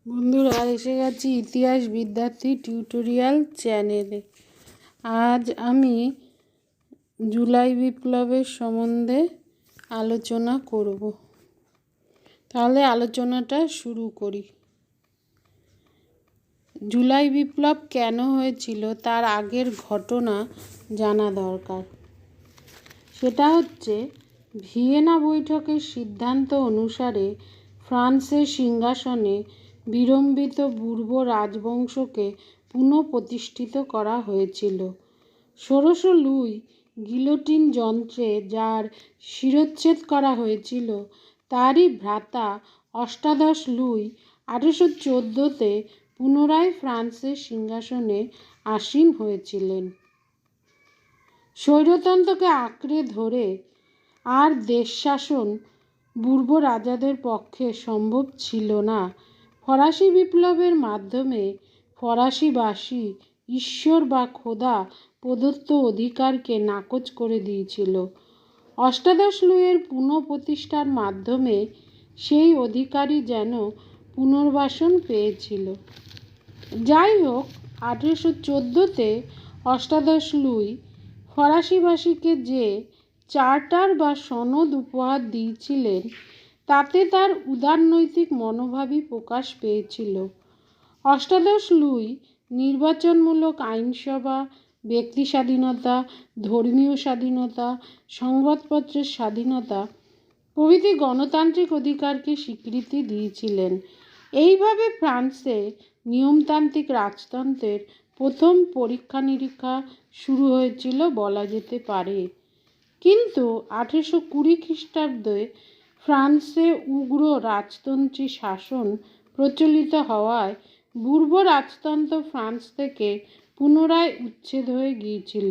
বন্ধুরা, এসে গেছি ইতিহাস বিদ্যার্থী টিউটোরিয়াল চ্যানেলে। আজ আমি জুলাই বিপ্লবের সম্বন্ধে আলোচনা করব। তাহলে আলোচনাটা শুরু করি। জুলাই বিপ্লব কেন হয়েছিল তার আগের ঘটনা জানা দরকার। সেটা হচ্ছে, ভিয়েনা বৈঠকের সিদ্ধান্ত অনুসারে ফ্রান্সের সিংহাসনে বিলম্বিত বুর্ব রাজবংশকে পুনঃপ্রতিষ্ঠিত করা হয়েছিল। ষোড়শ লুই গিলোটিন যন্ত্রে যার শিরচ্ছেদ করা হয়েছিল, তারই ভ্রাতা অষ্টাদশ লুই 1814-তে পুনরায় ফ্রান্সের সিংহাসনে আসীন হয়েছিলেন। স্বৈরতন্ত্রকে আঁকড়ে ধরে আর দেশ শাসন বুর্ব রাজাদের পক্ষে সম্ভব ছিল না। ফরাসি বিপ্লবের মাধ্যমে ফরাসিবাসী ঈশ্বর বা খোদা প্রদত্ত অধিকারকে নাকচ করে দিয়েছিল। অষ্টাদশ লুইয়ের পুনঃপ্রতিষ্ঠার মাধ্যমে সেই অধিকারই যেন পুনর্বাসন পেয়েছিল। যাই হোক, 1814-তে অষ্টাদশ লুই ফরাসিবাসীকে যে চার্টার বা সনদ উপহার দিয়েছিলেন, তাতে তার উদারনৈতিক মনোভাবই প্রকাশ পেয়েছিল। অষ্টাদশ লুই নির্বাচনমূলক আইনসভা, ব্যক্তি স্বাধীনতা, ধর্মীয় স্বাধীনতা, সংবাদপত্রের স্বাধীনতা প্রভৃতি গণতান্ত্রিক অধিকারকে স্বীকৃতি দিয়েছিলেন। এইভাবে ফ্রান্সে নিয়মতান্ত্রিক রাজতন্ত্রের প্রথম পরীক্ষা নিরীক্ষা শুরু হয়েছিল বলা যেতে পারে। কিন্তু 1820 খ্রিস্টাব্দে ফ্রান্সে উগ্র রাজতন্ত্রী শাসন প্রচলিত হওয়ায় বুর্ব রাজতন্ত্র ফ্রান্স থেকে পুনরায় উচ্ছেদ হয়ে গিয়েছিল।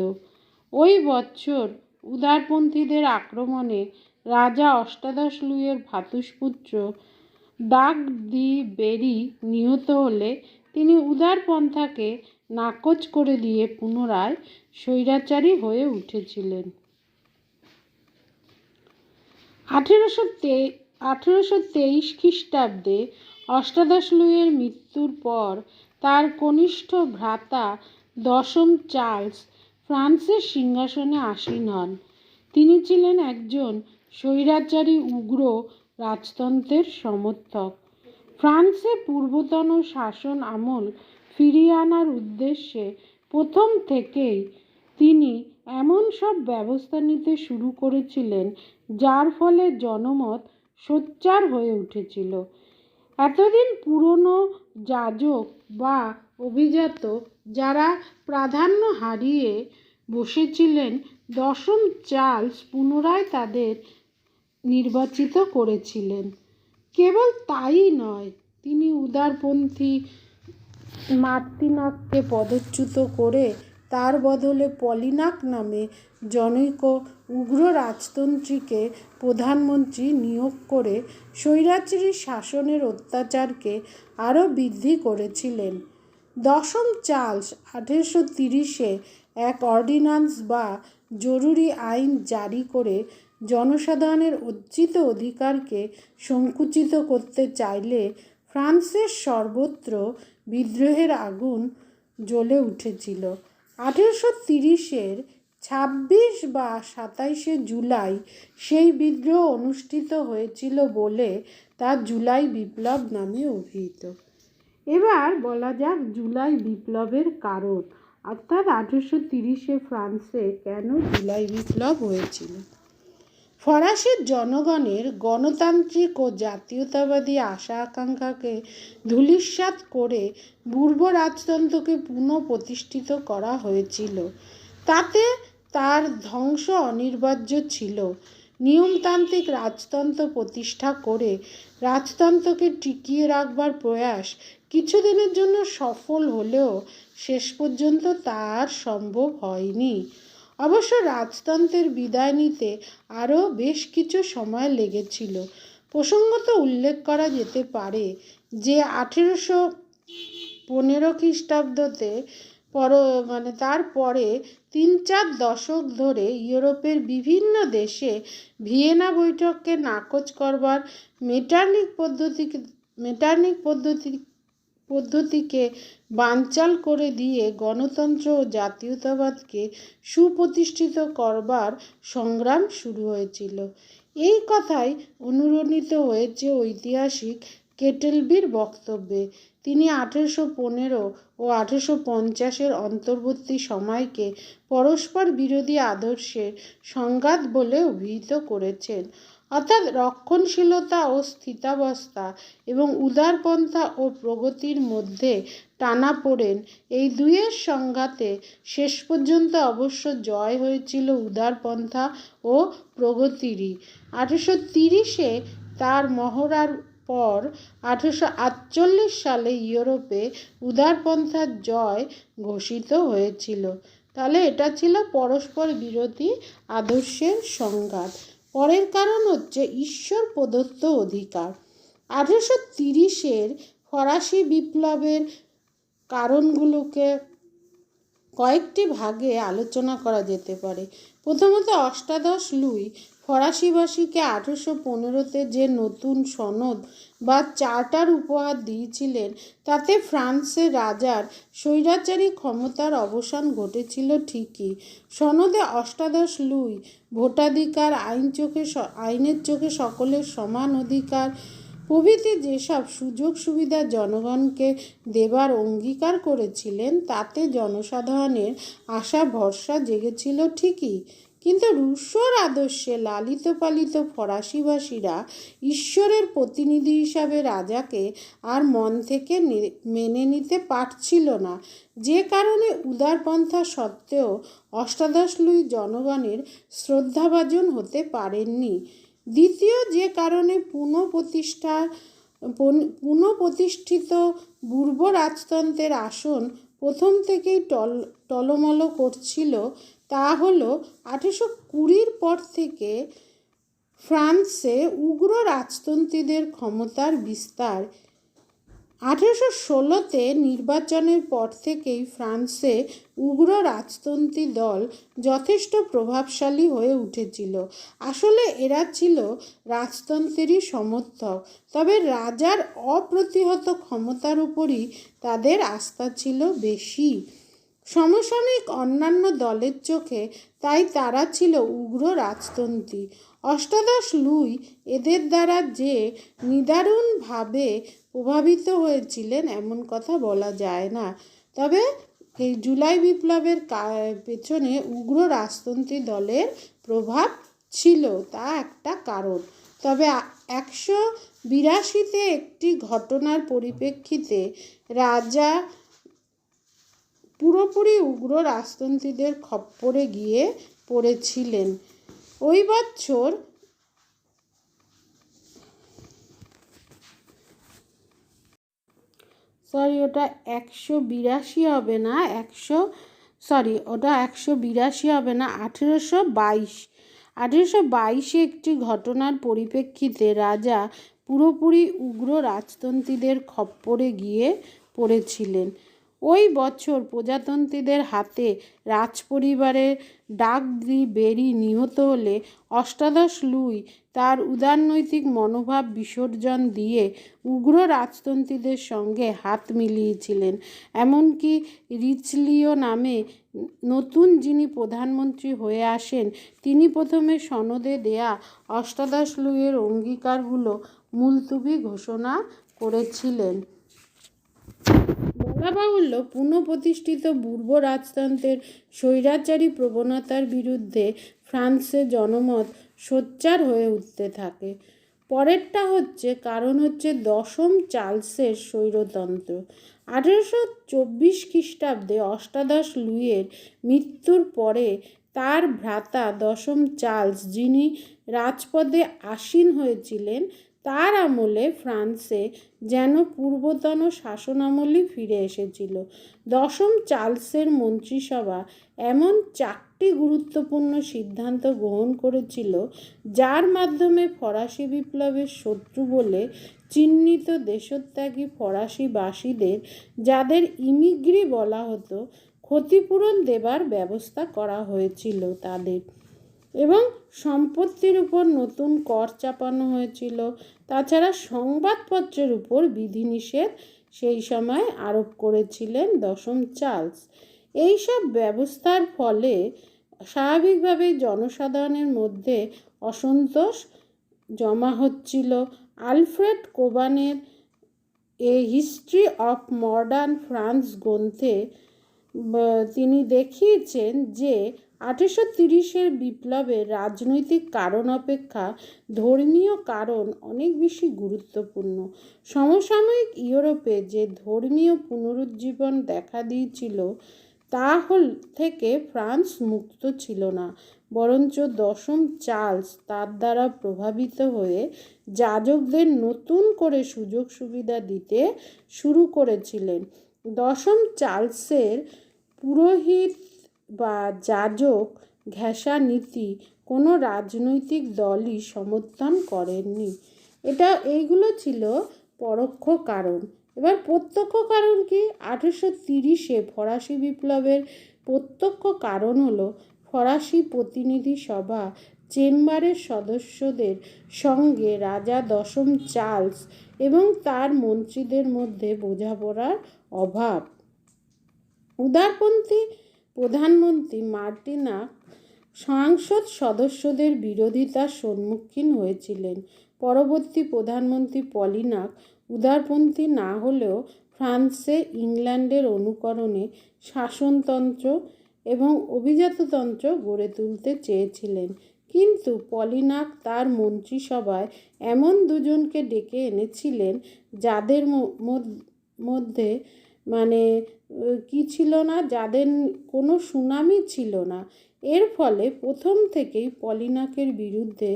ওই বছর উদারপন্থীদের আক্রমণে রাজা অষ্টাদশ লুইয়ের ভ্রাতুষ্পুত্র ডাক দি বেরি নিহত হলে তিনি উদারপন্থাকে নাকচ করে দিয়ে পুনরায় স্বৈরাচারী হয়ে উঠেছিলেন। 1823 খ্রিস্টাব্দে অষ্টাদশ লুইয়ের মৃত্যুর পর তার কনিষ্ঠ ভ্রাতা দশম চার্লস ফ্রান্সের সিংহাসনে আসীন হন। তিনি ছিলেন একজন স্বৈরাচারী উগ্র রাজতন্ত্রের সমর্থক। ফ্রান্সে পূর্বতন শাসন আমল ফিরিয়ে আনার উদ্দেশ্যে প্রথম থেকেই তিনি এমন সব ব্যবস্থা নিতে শুরু করেছিলেন যার ফলে জনমত সোচ্চার হয়ে উঠেছিল। এতদিন পুরনো যাজক বা অভিজাত যারা প্রাধান্য হারিয়ে বসেছিলেন, দশম চার্লস পুনরায় তাদের নির্বাচিত করেছিলেন। কেবল তাই নয়, তিনি উদারপন্থী মার্তিনাককে পদচ্যুত করে তার বদলে পলিনাক নামে জনৈক উগ্র রাজতন্ত্রীকে প্রধানমন্ত্রী নিয়োগ করে স্বৈরাচারী শাসনের অত্যাচারকে আরও বৃদ্ধি করেছিলেন। দশম চার্লস 1830-এ এক অর্ডিন্যান্স বা জরুরি আইন জারি করে জনসাধারণের অর্জিত অধিকারকে সংকুচিত করতে চাইলে ফ্রান্সের সর্বত্র বিদ্রোহের আগুন জ্বলে উঠেছিল। 1830-এর 26 বা 27 জুলাই সেই বিদ্রোহ অনুষ্ঠিত হয়েছিল বলে তা জুলাই বিপ্লব নামে অভিহিত। এবার বলা যাক জুলাই বিপ্লবের কারণ, অর্থাৎ 1830-এ ফ্রান্সে কেন জুলাই বিপ্লব হয়েছিল। ফরাসি জনগণের গণতান্ত্রিক ও জাতীয়তাবাদী আশা আকাঙ্ক্ষাকে ধূলিসাৎ করে বুর্ব রাজতন্ত্রকে পুনঃপ্রতিষ্ঠিত করা হয়েছিল। তাতে তার ধ্বংস অনিবার্য ছিল। নিয়মতান্ত্রিক রাজতন্ত্র প্রতিষ্ঠা করে রাজতন্ত্রকে টিকিয়ে রাখবার প্রয়াস কিছুদিনের জন্য সফল হলেও শেষ পর্যন্ত তা আর সম্ভব হয়নি। অবশ্য রাজতন্ত্রের বিদায় নিতে আরও বেশ কিছু সময় লেগেছিল। প্রসঙ্গত উল্লেখ করা যেতে পারে যে 1815 খ্রিস্টাব্দতে তারপরে 3-4 দশক ধরে ইউরোপের বিভিন্ন দেশে ভিয়েনা বৈঠককে নাকচ করবার মেটার্নিক পদ্ধতি পদ্ধতিকে বানচাল করে দিয়ে গণতন্ত্র ও জাতীয়তাবাদকে সুপ্রতিষ্ঠিত করবার সংগ্রাম শুরু হয়েছিল। এই কথাই অনুরণিত হয়েছে ঐতিহাসিক কেটেলবির বক্তব্যে। তিনি 1815 ও 1850-এর অন্তর্বর্তী সময়কে পরস্পর বিরোধী আদর্শের সংঘাত বলে অভিহিত করেছেন। অর্থাৎ রক্ষণশীলতা ও স্থিতাবস্থা এবং উদারপন্থা ও প্রগতির মধ্যে টানাপোড়েন, এই দুইয়ের সংঘাতে শেষ পর্যন্ত অবশ্য জয় হয়েছিল উদারপন্থা ও প্রগতিরই। 1830-এ তার মহড়ার পর 1848 সালে ইউরোপে উদারপন্থার জয় ঘোষিত হয়েছিল। তাহলে এটা ছিল পরস্পর বিরোধী আদর্শের সংঘাত। পরের কারণ হচ্ছে ঈশ্বর প্রদত্ত অধিকার। 1830-এর ফরাসি বিপ্লবের কারণগুলোকে কয়েকটি ভাগে আলোচনা করা যেতে পারে। প্রথমত, অষ্টাদশ লুই ফরাসিবাসীকে 1815-তে যে নতুন সনদ বা চার্টার উপহার দিয়েছিলেন, তাতে ফ্রান্সের রাজার স্বৈরাচারী ক্ষমতার অবসান ঘটেছিল ঠিকই। সনদে অষ্টাদশ লুই ভোটাধিকার, আইনের চোখে সকলের সমান অধিকার প্রভৃতি যেসব সুযোগ সুবিধা জনগণকে দেবার অঙ্গীকার করেছিলেন, তাতে জনসাধারণের আশা ভরসা জেগেছিল ঠিকই। কিন্তু রুশোর আদর্শে লালিত পালিত ফরাসিবাসীরা ঈশ্বরের প্রতিনিধি হিসাবে রাজাকে আর মন থেকে মেনে নিতে পারছিল না, যে কারণে উদারপন্থা সত্ত্বেও অষ্টাদশ লুই জনগণের শ্রদ্ধাভাজন হতে পারেননি। দ্বিতীয় যে কারণে পুনঃপ্রতিষ্ঠিত পূর্ব রাজতন্ত্রের আসন প্রথম থেকেই টলমল করছিল, তা হলো 1820-র পর থেকে ফ্রান্সে উগ্র রাজতন্ত্রীদের ক্ষমতার বিস্তার। 1816-তে নির্বাচনের পর থেকেই ফ্রান্সে উগ্র রাজতন্ত্রী দল যথেষ্ট প্রভাবশালী হয়ে উঠেছিল। আসলে এরা ছিল রাজতন্ত্রেরই সমর্থক, তবে রাজার অপ্রতিহত ক্ষমতার উপরই তাদের আস্থা ছিল বেশি। সমসাময়িক অন্যান্য দলের চোখে তাই তারা ছিল উগ্র রাজতন্ত্রী। অষ্টাদশ লুই এদের দ্বারা যে নিদারুণভাবে প্রভাবিত হয়েছিলেন এমন কথা বলা যায় না। তবে এই জুলাই বিপ্লবের পেছনে উগ্র রাজতন্ত্রী দলের প্রভাব ছিল, তা একটা কারণ। তবে 1882-তে একটি ঘটনার পরিপ্রেক্ষিতে রাজা পুরোপুরি উগ্র রাজতন্ত্রীদের খপ্পরে গিয়ে পড়েছিলেন। ওই বছর ওটা 182 হবে না, 1822-এ একটি ঘটনার পরিপ্রেক্ষিতে রাজা পুরোপুরি উগ্র রাজতন্ত্রীদের খপ্পরে গিয়ে পড়েছিলেন। ওই বছর প্রজাতন্ত্রীদের হাতে রাজপরিবারের ডাক দি বেরি নিহত হলে অষ্টাদশ লুই তার উদারনৈতিক মনোভাব বিসর্জন দিয়ে উগ্র রাজতন্ত্রীদের সঙ্গে হাত মিলিয়েছিলেন। এমনকি রিচলিও নামে নতুন যিনি প্রধানমন্ত্রী হয়ে আসেন, তিনি প্রথমে সনদে দেয়া অষ্টাদশ লুইয়ের অঙ্গীকারগুলো মুলতুবি ঘোষণা করেছিলেন। বলা বাহুল্য, পুনঃপ্রতিষ্ঠিত পূর্ব রাজতন্ত্রের স্বৈরাচারী প্রবণতার বিরুদ্ধে ফ্রান্সে জনমত সোচ্চার হয়ে উঠতে থাকে। পরেরটা হচ্ছে কারণ হচ্ছে দশম চার্লসের স্বৈরতন্ত্র। 1824 খ্রিস্টাব্দে অষ্টাদশ লুইয়ের মৃত্যুর পরে তার ভ্রাতা দশম চার্লস, যিনি রাজপদে আসীন হয়েছিলেন, তার আমলে ফ্রান্সে যেন পূর্বতন শাসনামলই ফিরে এসেছিল। দশম চার্লসের মন্ত্রিসভা এমন 4টি গুরুত্বপূর্ণ সিদ্ধান্ত গ্রহণ করেছিল, যার মাধ্যমে ফরাসি বিপ্লবের শত্রু বলে চিহ্নিত দেশত্যাগী ফরাসিবাসীদের, যাদের ইমিগ্রি বলা হতো, ক্ষতিপূরণ দেবার ব্যবস্থা করা হয়েছিল তাদের। এবং সম্পত্তির উপর নতুন কর চাপানো হয়েছিল। তাছাড়া সংবাদপত্রের উপর বিধিনিষেধ সেই সময় আরোপ করেছিলেন দশম চার্লস। এইসব ব্যবস্থার ফলে স্বাভাবিকভাবেই জনসাধারণের মধ্যে অসন্তোষ জমা হচ্ছিল। আলফ্রেড কোবানের a history of modern France গ্রন্থে তিনি দেখিয়েছেন যে 1830-এর বিপ্লবের রাজনৈতিক কারণ অপেক্ষা ধর্মীয় কারণ অনেক বেশি গুরুত্বপূর্ণ। সমসাময়িক ইউরোপে যে ধর্মীয় পুনরুজ্জীবন দেখা দিয়েছিল তা থেকে ফ্রান্স মুক্ত ছিল না, বরঞ্চ দশম চার্লস তার দ্বারা প্রভাবিত হয়ে যাজকদের নতুন করে সুযোগ সুবিধা দিতে শুরু করেছিলেন। দশম চার্লসের পুরোহিত বা যাজক ঘেঁষা নীতি কোনো রাজনৈতিক দলই সমর্থন করেননি। এইগুলো ছিল পরোক্ষ কারণ। এবার প্রত্যক্ষ কারণ কি? 1830-এ ফরাসি বিপ্লবের প্রত্যক্ষ কারণ হলো ফরাসি প্রতিনিধি সভা চেম্বারের সদস্যদের সঙ্গে রাজা দশম চার্লস এবং তার মন্ত্রীদের মধ্যে বোঝাপড়ার অভাব। উদারপন্থী প্রধানমন্ত্রী মার্টিনাক সংসদ সদস্যদের বিরোধিতার সম্মুখীন হয়েছিলেন। পরবর্তী প্রধানমন্ত্রী পলিনাক উদারপন্থী না হলেও ফ্রান্সে ইংল্যান্ডের অনুকরণে শাসনতন্ত্র এবং অভিজাততন্ত্র গড়ে তুলতে চেয়েছিলেন। কিন্তু পলিনাক তার মন্ত্রিসভায় এমন দুজনকে ডেকে এনেছিলেন যাদের মধ্যে কি ছিল না, যাদের কোনো সুনামই ছিল না। এর ফলে প্রথম থেকেই পলিনাকের বিরুদ্ধে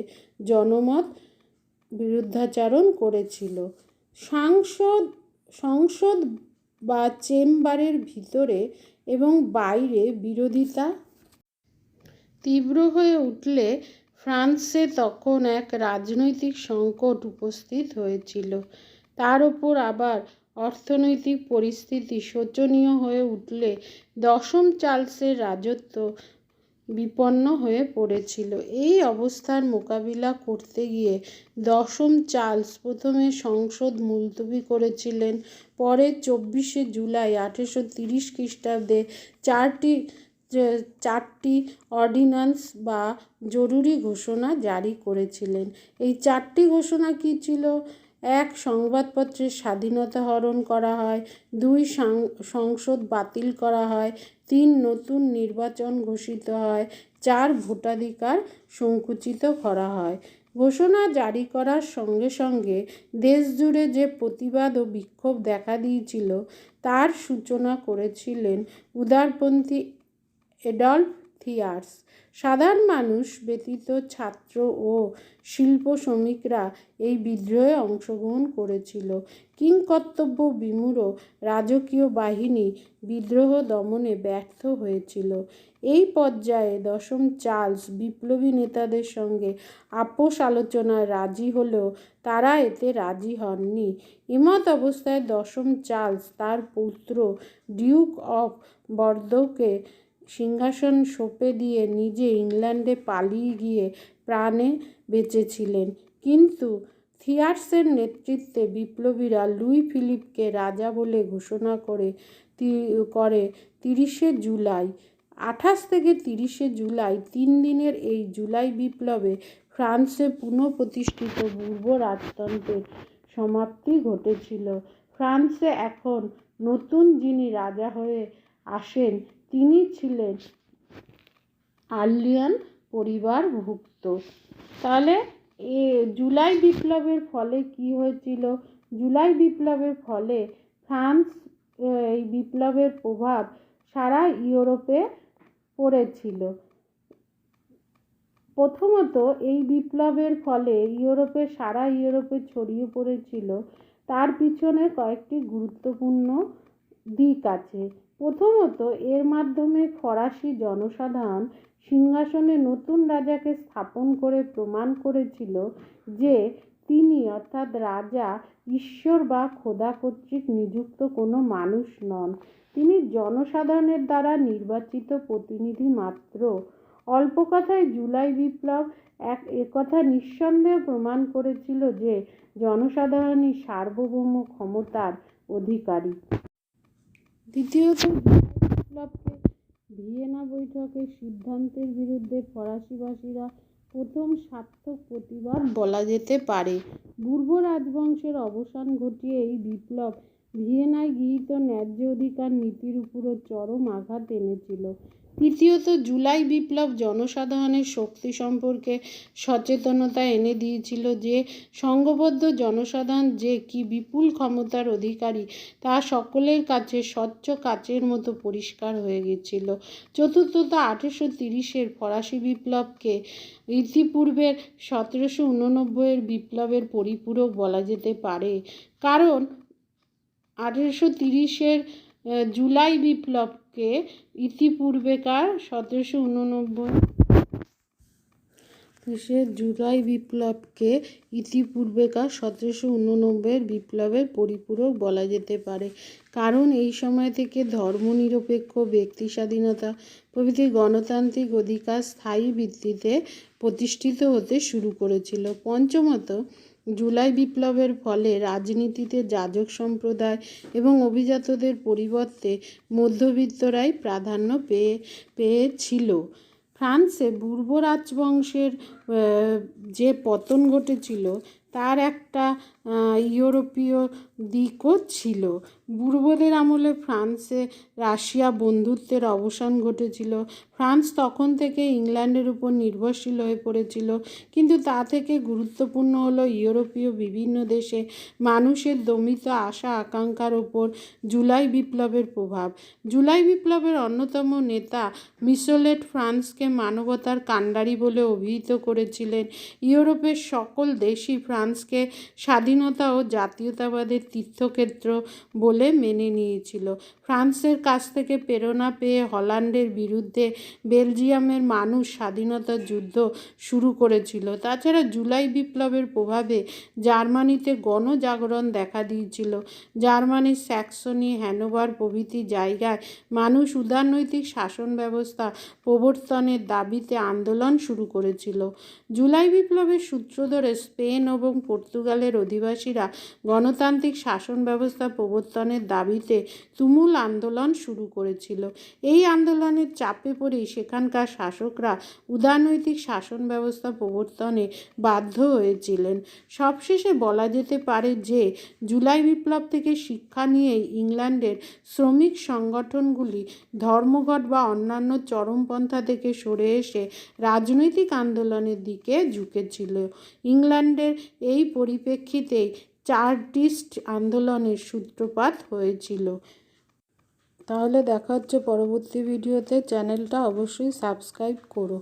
জনমত বিরুদ্ধাচরণ করেছিল। সংসদ বা চেম্বারের ভিতরে এবং বাইরে বিরোধিতা তীব্র হয়ে উঠলে ফ্রান্সে তখন এক রাজনৈতিক সংকট উপস্থিত হয়েছিল। তার উপর আবার অর্থনৈতিক পরিস্থিতি শোচনীয় হয়ে উঠলে দশম চার্লসের রাজত্ব বিপন্ন হয়ে পড়েছিল। এই অবস্থার মোকাবিলা করতে গিয়ে দশম চার্লস প্রথমে সংসদ মুলতবি করেছিলেন। পরে 24শে জুলাই 1830 খ্রিস্টাব্দে চারটি অর্ডিন্যান্স বা জরুরি ঘোষণা জারি করেছিলেন। এই চারটি ঘোষণা কী ছিল? 1. সংবাদপত্রের স্বাধীনতা হরণ করা হয়। 2. সংসদ বাতিল করা হয়। 3. নতুন নির্বাচন ঘোষিত হয়। 4. ভোটাধিকার সংকুচিত করা হয়। ঘোষণা জারি করার সঙ্গে সঙ্গে দেশ জুড়ে যে প্রতিবাদ ও বিক্ষোভ দেখা দিয়েছিল তার সূচনা করেছিলেন উদারপন্থী এডলফ থিয়ার্স। সাধারণ মানুষ ব্যতীত ছাত্র ও শিল্প শ্রমিকরা এই বিদ্রোহে অংশগ্রহণ করেছিল। কিংকর্তব্য বিমূঢ় রাজকীয় বাহিনী বিদ্রোহ দমনে ব্যর্থ হয়েছিল। এই পর্যায়ে দশম চার্লস বিপ্লবী নেতাদের সঙ্গে আপোষ আলোচনায় রাজি হলেও তারা এতে রাজি হননি। এমত অবস্থায় দশম চার্লস তার পুত্র ডিউক অফ বর্দোকে সিংহাসন সঁপে দিয়ে নিজে ইংল্যান্ডে পালিয়ে গিয়ে প্রাণে বেঁচেছিলেন। কিন্তু থিয়ার্সের নেতৃত্বে বিপ্লবীরা লুই ফিলিপকে রাজা বলে ঘোষণা করে 30শে জুলাই 28 থেকে 30শে জুলাই 3 দিনের এই জুলাই বিপ্লবে ফ্রান্সে পুনঃপ্রতিষ্ঠিত পূর্ব রাজতন্ত্রের সমাপ্তি ঘটেছিল। ফ্রান্সে এখন নতুন যিনি রাজা হয়ে আসেন তিনি ছিলেন আর্লিয়ান পরিবারভুক্ত। তাহলে জুলাই বিপ্লবের ফলে কি হয়েছিল? জুলাই বিপ্লবের ফলে ফ্রান্স এই বিপ্লবের প্রভাব সারা ইউরোপে পড়েছিল। প্রথমত এই বিপ্লবের ফলে সারা ইউরোপে ছড়িয়ে পড়েছিল। তার পিছনে কয়েকটি গুরুত্বপূর্ণ দিক আছে। প্রথমত এর মাধ্যমে ফরাসি জনসাধারণ সিংহাসনে নতুন রাজাকে স্থাপন করে প্রমাণ করেছিল যে তিনি অর্থাৎ রাজা ঈশ্বর বা খোদা কর্তৃক নিযুক্ত কোনো মানুষ নন, তিনি জনসাধারণের দ্বারা নির্বাচিত প্রতিনিধি মাত্র। অল্প কথায় জুলাই বিপ্লব একথা নিঃসন্দেহে প্রমাণ করেছিল যে জনসাধারণই সার্বভৌম ক্ষমতার অধিকারী। দ্বিতীয়ত, জুলাই বিপ্লবকে ভিয়েনা বৈঠকের সিদ্ধান্তের বিরুদ্ধে ফরাসিবাসীরা প্রথম সার্থক প্রতিবাদ বলা যেতে পারে। পূর্ব রাজবংশের অবসান ঘটিয়ে এই বিপ্লব ভিয়েনায় গৃহীত ন্যায্য অধিকার নীতির উপরও চরম আঘাত এনেছিল। তৃতীয়ত, জুলাই বিপ্লব জনসাধারণের শক্তি সম্পর্কে সচেতনতা এনে দিয়েছিল যে সংঘবদ্ধ জনসাধারণ যে কি বিপুল ক্ষমতার অধিকারী তা সকলের কাছে স্বচ্ছ কাচের মতো পরিষ্কার হয়ে গেছিল। চতুর্থত, 1830-এর ফরাসি বিপ্লবকে ইতিপূর্বের 1789-এর বিপ্লবের পরিপূরক বলা যেতে পারে, কারণ 1830-এর জুলাই বিপ্লবকে ইতিপূর্বেকার 1789-এর বিপ্লবের পরিপূরক বলা যেতে পারে, কারণ এই সময় থেকে ধর্মনিরপেক্ষ, ব্যক্তি স্বাধীনতা প্রভৃতি গণতান্ত্রিক অধিকার স্থায়ী ভিত্তিতে প্রতিষ্ঠিত হতে শুরু করেছিল। পঞ্চমত, জুলাই বিপ্লবের ফলে রাজনীতিতে যাজক সম্প্রদায় এবং অভিজাতদের পরিবর্তে মধ্যবিত্তরাই প্রাধান্য পেয়েছিল। ফ্রান্সে পূর্ব রাজবংশের যে পতন ঘটেছিল তার একটা ইউরোপীয় দিকও ছিল। পূর্বদের আমলে ফ্রান্সে রাশিয়া বন্ধুত্বের অবসান ঘটেছিল। ফ্রান্স তখন থেকে ইংল্যান্ডের উপর নির্ভরশীল হয়ে পড়েছিল, কিন্তু তা থেকে গুরুত্বপূর্ণ হলো ইউরোপীয় বিভিন্ন দেশে মানুষের দমিত আশা আকাঙ্ক্ষার ওপর জুলাই বিপ্লবের প্রভাব। জুলাই বিপ্লবের অন্যতম নেতা মিশেলেট ফ্রান্সকে মানবতার কাণ্ডারি বলে অভিহিত করেছিলেন। ইউরোপের সকল দেশই ফ্রান্সকে স্বাধীনতা ও জাতীয়তাবাদের তীর্থক্ষেত্র বলে মেনে নিয়েছিল। ফ্রান্সের কাছ থেকে প্রেরণা পেয়ে হল্যান্ডের বিরুদ্ধে বেলজিয়ামের মানুষ স্বাধীনতার যুদ্ধ শুরু করেছিল। তাছাড়া জুলাই বিপ্লবের প্রভাবে জার্মানিতে গণজাগরণ দেখা দিয়েছিল। জার্মানির স্যাক্সনি, হ্যানোভার প্রভৃতি জায়গায় মানুষ উদারনৈতিক শাসন ব্যবস্থা প্রবর্তনের দাবিতে আন্দোলন শুরু করেছিল। জুলাই বিপ্লবের সূত্র ধরে স্পেন এবং পর্তুগালের অধিবাসীরা গণতান্ত্রিক শাসন ব্যবস্থা প্রবর্তনের দাবিতে তুমুল আন্দোলন শুরু করেছিল। এই আন্দোলনের চাপে পড়েই সেখানকার শাসকরা উদারনৈতিক শাসন ব্যবস্থা প্রবর্তনে বাধ্য হয়েছিলেন। সবশেষে বলা যেতে পারে যে জুলাই বিপ্লব থেকে শিক্ষা নিয়েই ইংল্যান্ডের শ্রমিক সংগঠনগুলি ধর্মঘট বা অন্যান্য চরমপন্থা থেকে সরে এসে রাজনৈতিক আন্দোলনের দিকে ঝুঁকেছিল। ইংল্যান্ডের এই পরিপ্রেক্ষিতেই চার্টিস্ট আন্দোলনের সূত্রপাত হয়েছিল। তাহলে দেখা হচ্ছে পরবর্তী ভিডিওতে। চ্যানেলটা অবশ্যই সাবস্ক্রাইব করো।